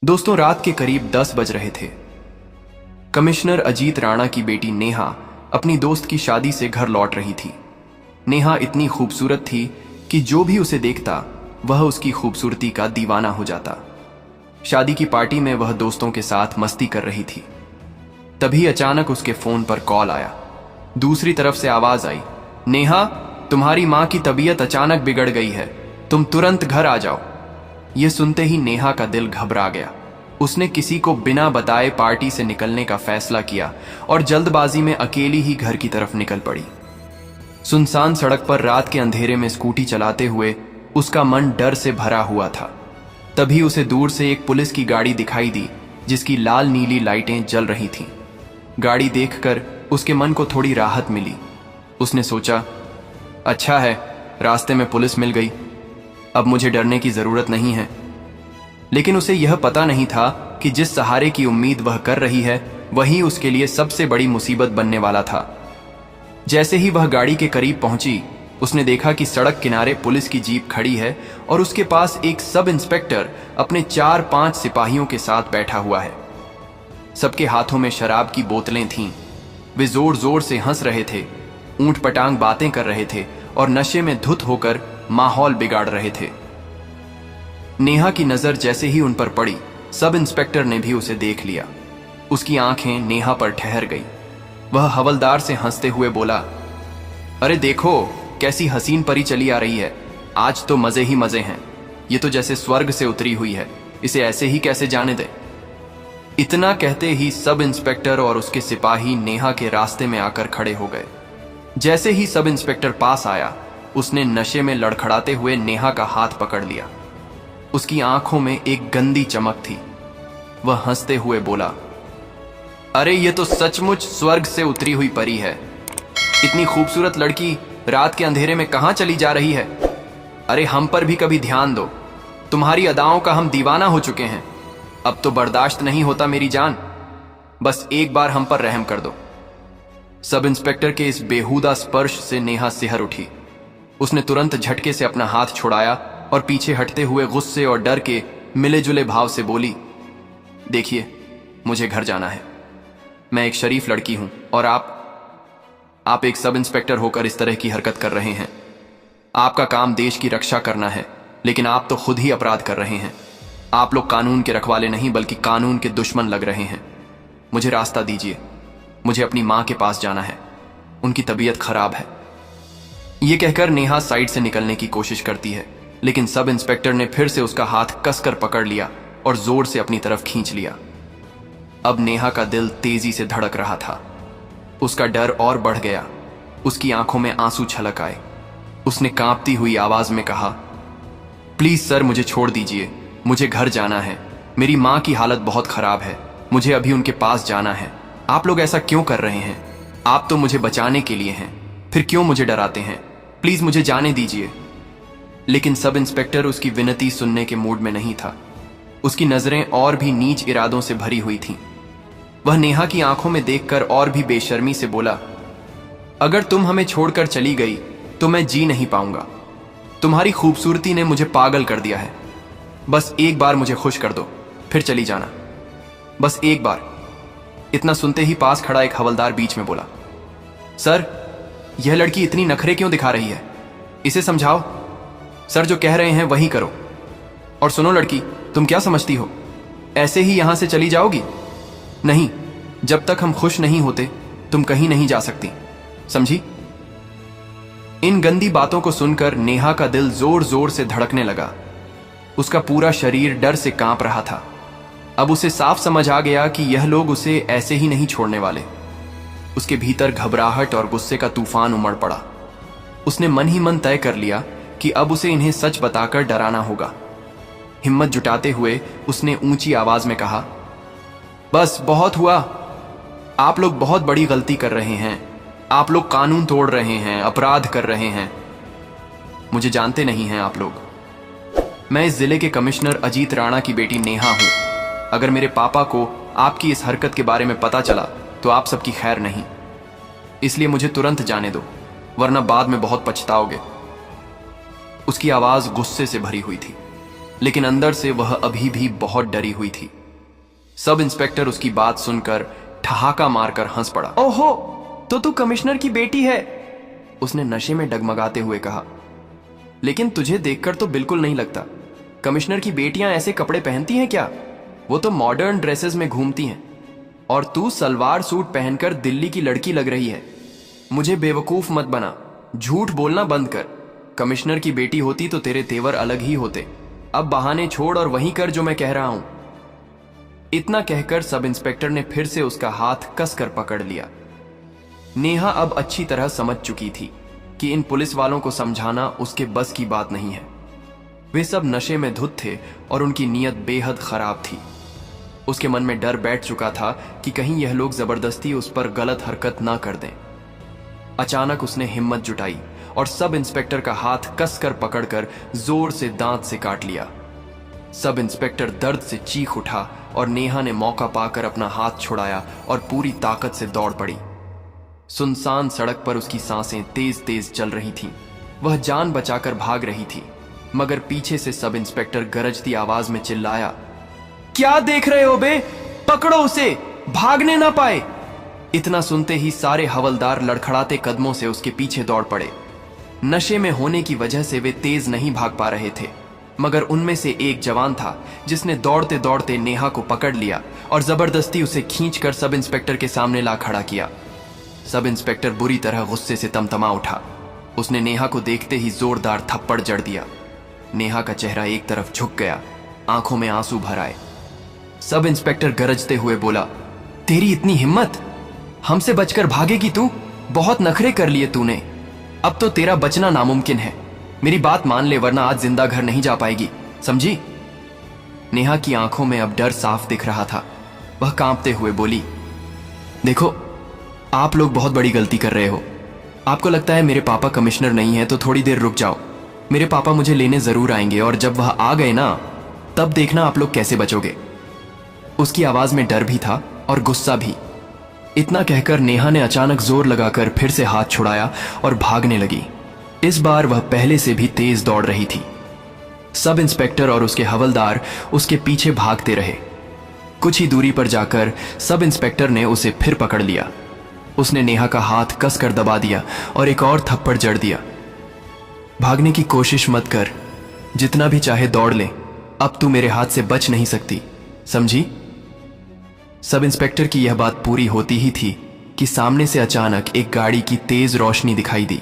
दोस्तों, रात के करीब 10 बज रहे थे। कमिश्नर अजीत राणा की बेटी नेहा अपनी दोस्त की शादी से घर लौट रही थी। नेहा इतनी खूबसूरत थी कि जो भी उसे देखता वह उसकी खूबसूरती का दीवाना हो जाता। शादी की पार्टी में वह दोस्तों के साथ मस्ती कर रही थी। तभी अचानक उसके फोन पर कॉल आया। दूसरी तरफ से आवाज आई, नेहा, तुम्हारी मां की तबीयत अचानक बिगड़ गई है, तुम तुरंत घर आ जाओ। यह सुनते ही नेहा का दिल घबरा गया। उसने किसी को बिना बताए पार्टी से निकलने का फैसला किया और जल्दबाजी में अकेली ही घर की तरफ निकल पड़ी। सुनसान सड़क पर रात के अंधेरे में स्कूटी चलाते हुए उसका मन डर से भरा हुआ था। तभी उसे दूर से एक पुलिस की गाड़ी दिखाई दी जिसकी लाल नीली लाइटें जल रही थीं। गाड़ी देखकर उसके मन को थोड़ी राहत मिली। उसने सोचा, अच्छा है, रास्ते में पुलिस मिल गई, अब मुझे डरने की जरूरत नहीं है। लेकिन उसे यह पता नहीं था कि जिस सहारे की उम्मीद वह कर रही है वही उसके लिए सबसे बड़ी मुसीबत बनने वाला था। जैसे ही वह गाड़ी के करीब पहुंची, उसने देखा कि सड़क किनारे पुलिस की जीप खड़ी है और उसके पास एक सब इंस्पेक्टर अपने 4-5 सिपाहियों के साथ बैठा हुआ है। सबके हाथों में शराब की बोतलें थीं। वे जोर जोर से हंस रहे थे, ऊंट पटांग बातें कर रहे थे और नशे में धुत होकर माहौल बिगाड़ रहे थे। नेहा की नजर जैसे ही उन पर पड़ी, सब इंस्पेक्टर ने भी उसे देख लिया। उसकी आंखें नेहा पर ठहर गई। वह हवलदार से हंसते हुए बोला, अरे देखो कैसी हसीन परी चली आ रही है, आज तो मजे ही मजे हैं। ये तो जैसे स्वर्ग से उतरी हुई है, इसे ऐसे ही कैसे जाने दे। इतना कहते ही सब इंस्पेक्टर और उसके सिपाही नेहा के रास्ते में आकर खड़े हो गए। जैसे ही सब इंस्पेक्टर पास आया, उसने नशे में लड़खड़ाते हुए नेहा का हाथ पकड़ लिया। उसकी आंखों में एक गंदी चमक थी। वह हंसते हुए बोला, अरे ये तो सचमुच स्वर्ग से उतरी हुई परी है। इतनी खूबसूरत लड़की रात के अंधेरे में कहां चली जा रही है? अरे हम पर भी कभी ध्यान दो, तुम्हारी अदाओं का हम दीवाना हो चुके हैं। अब तो बर्दाश्त नहीं होता मेरी जान, बस एक बार हम पर रहम कर दो। सब इंस्पेक्टर के इस बेहुदा स्पर्श से नेहा सिहर उठी। उसने तुरंत झटके से अपना हाथ छुड़ाया और पीछे हटते हुए गुस्से और डर के मिले जुले भाव से बोली, देखिए, मुझे घर जाना है। मैं एक शरीफ लड़की हूं और आप एक सब इंस्पेक्टर होकर इस तरह की हरकत कर रहे हैं। आपका काम देश की रक्षा करना है, लेकिन आप तो खुद ही अपराध कर रहे हैं। आप लोग कानून के रखवाले नहीं बल्कि कानून के दुश्मन लग रहे हैं। मुझे रास्ता दीजिए, मुझे अपनी मां के पास जाना है, उनकी तबीयत खराब है। यह कहकर नेहा साइड से निकलने की कोशिश करती है, लेकिन सब इंस्पेक्टर ने फिर से उसका हाथ कसकर पकड़ लिया और जोर से अपनी तरफ खींच लिया। अब नेहा का दिल तेजी से धड़क रहा था। उसका डर और बढ़ गया। उसकी आंखों में आंसू छलक आए। उसने कांपती हुई आवाज में कहा, प्लीज सर, मुझे छोड़ दीजिए, मुझे घर जाना है। मेरी मां की हालत बहुत खराब है, मुझे अभी उनके पास जाना है। आप लोग ऐसा क्यों कर रहे हैं? आप तो मुझे बचाने के लिए हैं, फिर क्यों मुझे डराते हैं? प्लीज मुझे जाने दीजिए। लेकिन सब इंस्पेक्टर उसकी विनती सुनने के मूड में नहीं था। उसकी नजरें और भी नीच इरादों से भरी हुई थीं। वह नेहा की आंखों में देखकर और भी बेशर्मी से बोला, अगर तुम हमें छोड़कर चली गई तो मैं जी नहीं पाऊंगा। तुम्हारी खूबसूरती ने मुझे पागल कर दिया है। बस एक बार मुझे खुश कर दो, फिर चली जाना, बस एक बार। इतना सुनते ही पास खड़ा एक हवलदार बीच में बोला, सर, यह लड़की इतनी नखरे क्यों दिखा रही है? इसे समझाओ। सर, जो कह रहे हैं वही करो। और सुनो लड़की, तुम क्या समझती हो, ऐसे ही यहां से चली जाओगी? नहीं, जब तक हम खुश नहीं होते तुम कहीं नहीं जा सकती, समझी? इन गंदी बातों को सुनकर नेहा का दिल जोर जोर से धड़कने लगा। उसका पूरा शरीर डर से कांप रहा था। अब उसे साफ समझ आ गया कि यह लोग उसे ऐसे ही नहीं छोड़ने वाले। उसके भीतर घबराहट और गुस्से का तूफान उमड़ पड़ा। उसने मन ही मन तय कर लिया कि अब उसे इन्हें सच बताकर डराना होगा। हिम्मत जुटाते हुए उसने ऊंची आवाज में कहा, बस बहुत हुआ। आप लोग बहुत बड़ी गलती कर रहे हैं। आप लोग कानून तोड़ रहे हैं, अपराध कर रहे हैं। मुझे जानते नहीं हैं आप लोग। मैं इस जिले के कमिश्नर अजीत राणा की बेटी नेहा हूं। अगर मेरे पापा को आपकी इस हरकत के बारे में पता चला तो आप सबकी खैर नहीं। इसलिए मुझे तुरंत जाने दो, वरना बाद में बहुत पछताओगे। उसकी आवाज गुस्से से भरी हुई थी। लेकिन अंदर से वह अभी भी बहुत डरी हुई थी। सब इंस्पेक्टर उसकी बात सुनकर ठहाका मारकर हंस पड़ा। ओहो, तो तू कमिश्नर की बेटी है, उसने नशे में डगमगाते हुए कहा। लेकिन तुझे देखकर तो बिल्कुल नहीं लगता। कमिश्नर की बेटियां ऐसे कपड़े पहनती हैं क्या? वो तो मॉडर्न ड्रेसेस में घूमती हैं, और तू सलवार सूट पहनकर दिल्ली की लड़की लग रही है। मुझे बेवकूफ मत बना, झूठ बोलना बंद कर। कमिश्नर की बेटी होती तो तेरे तेवर अलग ही होते। अब बहाने छोड़ और वही कर जो मैं कह रहा हूं। इतना कहकर सब इंस्पेक्टर ने फिर से उसका हाथ कसकर पकड़ लिया। नेहा अब अच्छी तरह समझ चुकी थी कि इन पुलिस वालों को समझाना उसके बस की बात नहीं है। वे सब नशे में धुत थे और उनकी नीयत बेहद खराब थी। उसके मन में डर बैठ चुका था कि कहीं यह लोग जबरदस्ती उस पर गलत हरकत ना कर दें। अचानक उसने हिम्मत जुटाई और सब इंस्पेक्टर का हाथ कसकर पकड़कर जोर से दांत से काट लिया। सब इंस्पेक्टर दर्द से चीख उठा और नेहा ने मौका पाकर अपना हाथ छुड़ाया और पूरी ताकत से दौड़ पड़ी। सुनसान सड़क पर उसकी सांसें तेज तेज चल रही थीं। वह जान बचाकर भाग रही थी, मगर पीछे से सब इंस्पेक्टर गरजती आवाज में चिल्लाया, क्या देख रहे हो बे? पकड़ो उसे, भागने ना पाए। इतना सुनते ही सारे हवलदार लड़खड़ाते कदमों से उसके पीछे दौड़ पड़े। नशे में होने की वजह से वे तेज नहीं भाग पा रहे थे, मगर उनमें से एक जवान था जिसने दौड़ते दौड़ते नेहा को पकड़ लिया और जबरदस्ती उसे खींचकर सब इंस्पेक्टर के सामने ला खड़ा किया। सब इंस्पेक्टर बुरी तरह गुस्से से तमतमा उठा। उसने नेहा को देखते ही जोरदार थप्पड़ जड़ दिया। नेहा का चेहरा एक तरफ झुक गया, आंखों में आंसू भर आए। सब इंस्पेक्टर गरजते हुए बोला, तेरी इतनी हिम्मत? हमसे बचकर भागेगी तू? बहुत नखरे कर लिए तूने। अब तो तेरा बचना नामुमकिन है। मेरी बात मान ले, वरना आज जिंदा घर नहीं जा पाएगी, समझी? नेहा की आंखों में अब डर साफ दिख रहा था। वह कांपते हुए बोली, देखो, आप लोग बहुत बड़ी गलती कर रहे हो। आपको लगता है मेरे पापा कमिश्नर नहीं है, तो थोड़ी देर रुक जाओ। मेरे पापा मुझे लेने जरूर आएंगे, और जब वह आ गए ना, तब देखना आप लोग कैसे बचोगे। उसकी आवाज में डर भी था और गुस्सा भी। इतना कहकर नेहा ने अचानक जोर लगाकर फिर से हाथ छुड़ाया और भागने लगी। इस बार वह पहले से भी तेज दौड़ रही थी। सब इंस्पेक्टर और उसके हवलदार उसके पीछे भागते रहे। कुछ ही दूरी पर जाकर सब इंस्पेक्टर ने उसे फिर पकड़ लिया। उसने नेहा का हाथ कसकर दबा दिया और एक और थप्पड़ जड़ दिया। भागने की कोशिश मत कर, जितना भी चाहे दौड़ ले, अब तू मेरे हाथ से बच नहीं सकती, समझी? सब इंस्पेक्टर की यह बात पूरी होती ही थी कि सामने से अचानक एक गाड़ी की तेज रोशनी दिखाई दी।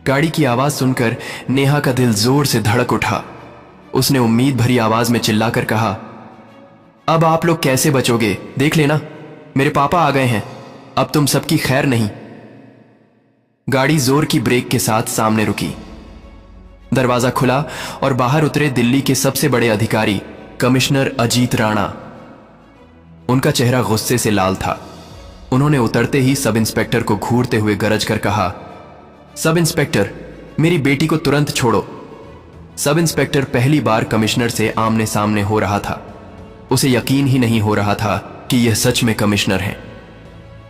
गाड़ी की आवाज सुनकर नेहा का दिल जोर से धड़क उठा। उसने उम्मीद भरी आवाज में चिल्लाकर कहा, अब आप लोग कैसे बचोगे, देख लेना, मेरे पापा आ गए हैं, अब तुम सबकी खैर नहीं। गाड़ी जोर की ब्रेक के साथ सामने रुकी। दरवाजा खुला और बाहर उतरे दिल्ली के सबसे बड़े अधिकारी कमिश्नर अजीत राणा। उनका चेहरा गुस्से से लाल था। उन्होंने उतरते ही सब इंस्पेक्टर को घूरते हुए गरज कर कहा, सब इंस्पेक्टर, मेरी बेटी को तुरंत छोड़ो। सब इंस्पेक्टर पहली बार कमिश्नर से आमने सामने हो रहा था। उसे यकीन ही नहीं हो रहा था कि यह सच में कमिश्नर हैं।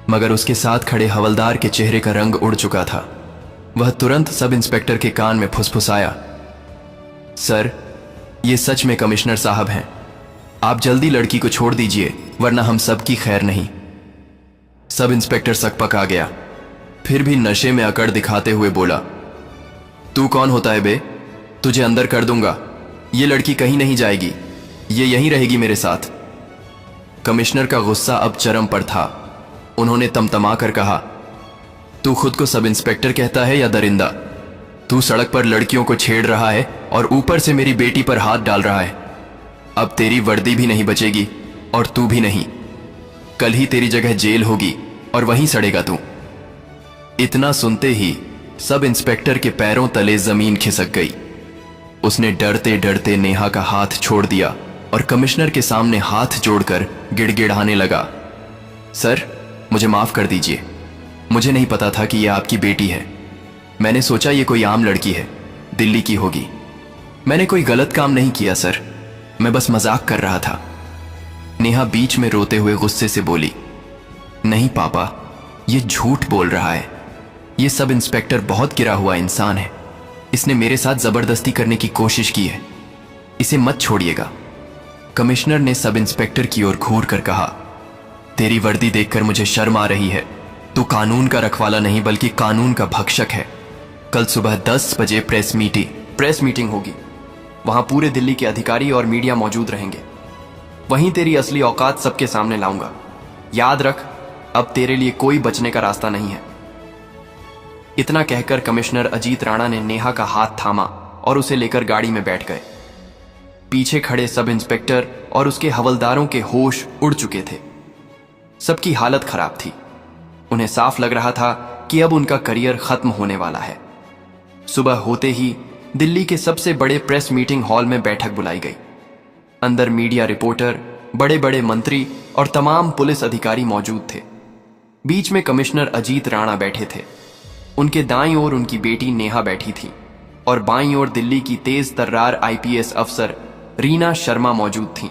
मगर उसके साथ खड़े हवलदार के चेहरे का रंग उड़ चुका था। वह तुरंत सब इंस्पेक्टर के कान में फुसफुसाया, सर, ये सच में कमिश्नर साहब हैं। आप जल्दी लड़की को छोड़ दीजिए, वरना हम सबकी खैर नहीं। सब इंस्पेक्टर सकपका गया, फिर भी नशे में अकड़ दिखाते हुए बोला, तू कौन होता है बे? तुझे अंदर कर दूंगा। ये लड़की कहीं नहीं जाएगी, ये यहीं रहेगी मेरे साथ। कमिश्नर का गुस्सा अब चरम पर था। उन्होंने तमतमा कर कहा, तू खुद को सब इंस्पेक्टर कहता है या दरिंदा? तू सड़क पर लड़कियों को छेड़ रहा है और ऊपर से मेरी बेटी पर हाथ डाल रहा है। अब तेरी वर्दी भी नहीं बचेगी और तू भी नहीं। कल ही तेरी जगह जेल होगी और वहीं सड़ेगा तू। इतना सुनते ही सब इंस्पेक्टर के पैरों तले जमीन खिसक गई। उसने डरते डरते नेहा का हाथ छोड़ दिया और कमिश्नर के सामने हाथ जोड़कर गिड़गिड़ाने लगा, सर, मुझे माफ कर दीजिए। मुझे नहीं पता था कि यह आपकी बेटी है। मैंने सोचा ये कोई आम लड़की है, दिल्ली की होगी। मैंने कोई गलत काम नहीं किया सर, मैं बस मजाक कर रहा था। नेहा बीच में रोते हुए गुस्से से बोली, नहीं पापा, ये झूठ बोल रहा है। ये सब इंस्पेक्टर बहुत गिरा हुआ इंसान है। इसने मेरे साथ जबरदस्ती करने की कोशिश की है। इसे मत छोड़िएगा। कमिश्नर ने सब इंस्पेक्टर की ओर घूर कर कहा, तेरी वर्दी देखकर मुझे शर्म आ रही है। तू कानून का रखवाला नहीं बल्कि कानून का भक्षक है। कल सुबह 10 बजे प्रेस मीटिंग होगी। वहां पूरे दिल्ली के अधिकारी और मीडिया मौजूद रहेंगे। वहीं तेरी असली औकात सबके सामने लाऊंगा। याद रख, अब तेरे लिए कोई बचने का रास्ता नहीं है। इतना कहकर कमिश्नर अजीत राणा ने नेहा का हाथ थामा और उसे लेकर गाड़ी में बैठ गए। पीछे खड़े सब इंस्पेक्टर और उसके हवलदारों के होश उड़ चुके थे। सबकी हालत खराब थी। उन्हें साफ लग रहा था कि अब उनका करियर खत्म होने वाला है। सुबह होते ही दिल्ली के सबसे बड़े प्रेस मीटिंग हॉल में बैठक बुलाई गई। अंदर मीडिया रिपोर्टर, बड़े बड़े मंत्री और तमाम पुलिस अधिकारी मौजूद थे। बीच में कमिश्नर अजीत राणा बैठे थे। उनके दाईं ओर उनकी बेटी नेहा बैठी थी और बाईं ओर दिल्ली की तेज तर्रार IPS अफसर रीना शर्मा मौजूद थीं।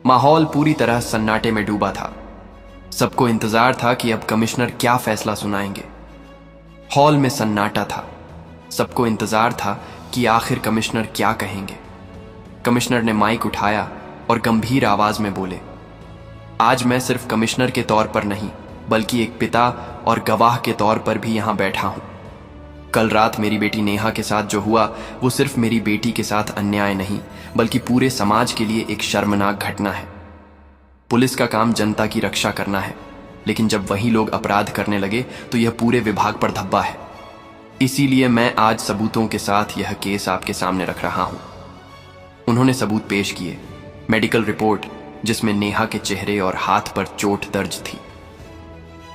माहौल पूरी तरह सन्नाटे में डूबा था। सबको इंतजार था कि अब कमिश्नर क्या फैसला सुनाएंगे। हॉल में सन्नाटा था। सबको इंतजार था कि आखिर कमिश्नर क्या कहेंगे। कमिश्नर ने माइक उठाया और गंभीर आवाज में बोले, आज मैं सिर्फ कमिश्नर के तौर पर नहीं बल्कि एक पिता और गवाह के तौर पर भी यहां बैठा हूं। कल रात मेरी बेटी नेहा के साथ जो हुआ वो सिर्फ मेरी बेटी के साथ अन्याय नहीं बल्कि पूरे समाज के लिए एक शर्मनाक घटना है। पुलिस का काम जनता की रक्षा करना है, लेकिन जब वही लोग अपराध करने लगे तो यह पूरे विभाग पर धब्बा है। इसीलिए मैं आज सबूतों के साथ यह केस आपके सामने रख रहा हूं। उन्होंने सबूत पेश किए। मेडिकल रिपोर्ट जिसमें नेहा के चेहरे और हाथ पर चोट दर्ज थी।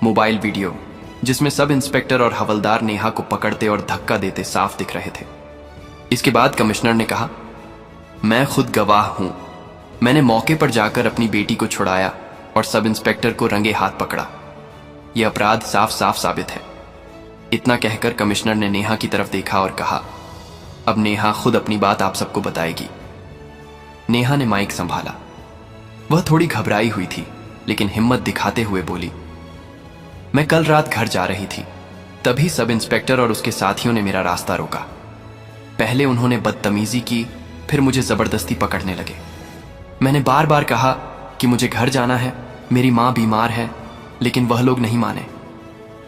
मोबाइल वीडियो जिसमें सब इंस्पेक्टर और हवलदार नेहा को पकड़ते और धक्का देते साफ दिख रहे थे। इसके बाद कमिश्नर ने कहा, मैं खुद गवाह हूं। मैंने मौके पर जाकर अपनी बेटी को छुड़ाया और सब इंस्पेक्टर को रंगे हाथ पकड़ा। यह अपराध साफ साफ साबित है। इतना कहकर कमिश्नर ने नेहा की तरफ देखा और कहा, अब नेहा खुद अपनी बात आप सबको बताएगी। नेहा ने माइक संभाला। वह थोड़ी घबराई हुई थी लेकिन हिम्मत दिखाते हुए बोली, मैं कल रात घर जा रही थी। तभी सब इंस्पेक्टर और उसके साथियों ने मेरा रास्ता रोका। पहले उन्होंने बदतमीजी की, फिर मुझे जबरदस्ती पकड़ने लगे। मैंने बार बार कहा कि मुझे घर जाना है, मेरी मां बीमार है, लेकिन वह लोग नहीं माने।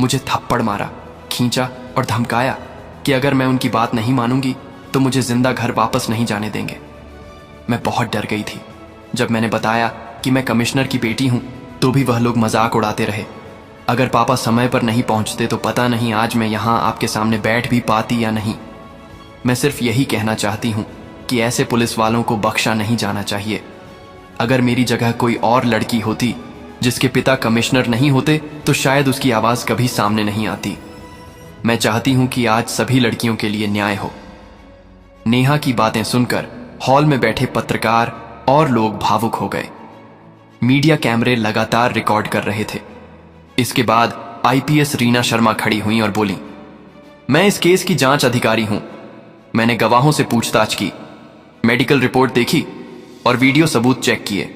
मुझे थप्पड़ मारा, खींचा और धमकाया कि अगर मैं उनकी बात नहीं मानूंगी तो मुझे जिंदा घर वापस नहीं जाने देंगे। मैं बहुत डर गई थी। जब मैंने बताया कि मैं कमिश्नर की बेटी हूं तो भी वह लोग मजाक उड़ाते रहे। अगर पापा समय पर नहीं पहुंचते तो पता नहीं आज मैं यहां आपके सामने बैठ भी पाती या नहीं। मैं सिर्फ यही कहना चाहती हूं कि ऐसे पुलिस वालों को बख्शा नहीं जाना चाहिए। अगर मेरी जगह कोई और लड़की होती जिसके पिता कमिश्नर नहीं होते तो शायद उसकी आवाज कभी सामने नहीं आती। मैं चाहती हूं कि आज सभी लड़कियों के लिए न्याय हो। नेहा की बातें सुनकर हॉल में बैठे पत्रकार और लोग भावुक हो गए। मीडिया कैमरे लगातार रिकॉर्ड कर रहे थे। इसके बाद IPS रीना शर्मा खड़ी हुई और बोली, मैं इस केस की जांच अधिकारी हूं। मैंने गवाहों से पूछताछ की, मेडिकल रिपोर्ट देखी और वीडियो सबूत चेक किए।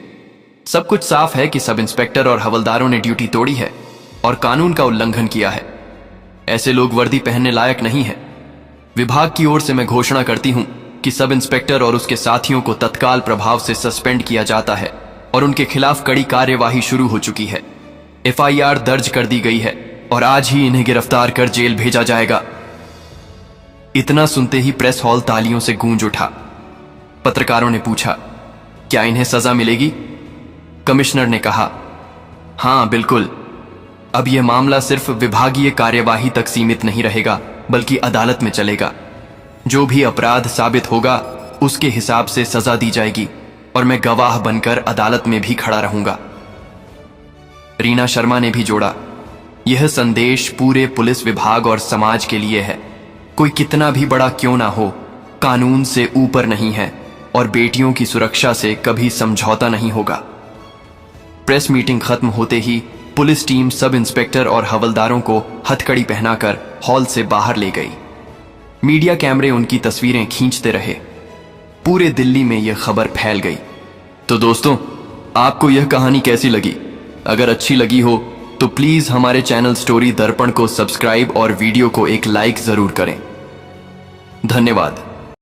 सब कुछ साफ है कि सब इंस्पेक्टर और हवलदारों ने ड्यूटी तोड़ी है और कानून का उल्लंघन किया है। ऐसे लोग वर्दी पहनने लायक नहीं है। विभाग की ओर से मैं घोषणा करती हूं कि सब इंस्पेक्टर और उसके साथियों को तत्काल प्रभाव से सस्पेंड किया जाता है और उनके खिलाफ कड़ी कार्यवाही शुरू हो चुकी है। FIR दर्ज कर दी गई है और आज ही इन्हें गिरफ्तार कर जेल भेजा जाएगा। इतना सुनते ही प्रेस हॉल तालियों से गूंज उठा। पत्रकारों ने पूछा, क्या इन्हें सजा मिलेगी? कमिश्नर ने कहा, हां बिल्कुल। अब यह मामला सिर्फ विभागीय कार्यवाही तक सीमित नहीं रहेगा बल्कि अदालत में चलेगा। जो भी अपराध साबित होगा उसके हिसाब से सजा दी जाएगी और मैं गवाह बनकर अदालत में भी खड़ा रहूंगा। रीना शर्मा ने भी जोड़ा, यह संदेश पूरे पुलिस विभाग और समाज के लिए है। कोई कितना भी बड़ा क्यों ना हो, कानून से ऊपर नहीं है और बेटियों की सुरक्षा से कभी समझौता नहीं होगा। प्रेस मीटिंग खत्म होते ही पुलिस टीम सब इंस्पेक्टर और हवलदारों को हथकड़ी पहनाकर हॉल से बाहर ले गई। मीडिया कैमरे उनकी तस्वीरें खींचते रहे। पूरे दिल्ली में यह खबर फैल गई। तो दोस्तों, आपको यह कहानी कैसी लगी? अगर अच्छी लगी हो तो प्लीज हमारे चैनल स्टोरी दर्पण को सब्सक्राइब और वीडियो को एक लाइक जरूर करें। धन्यवाद।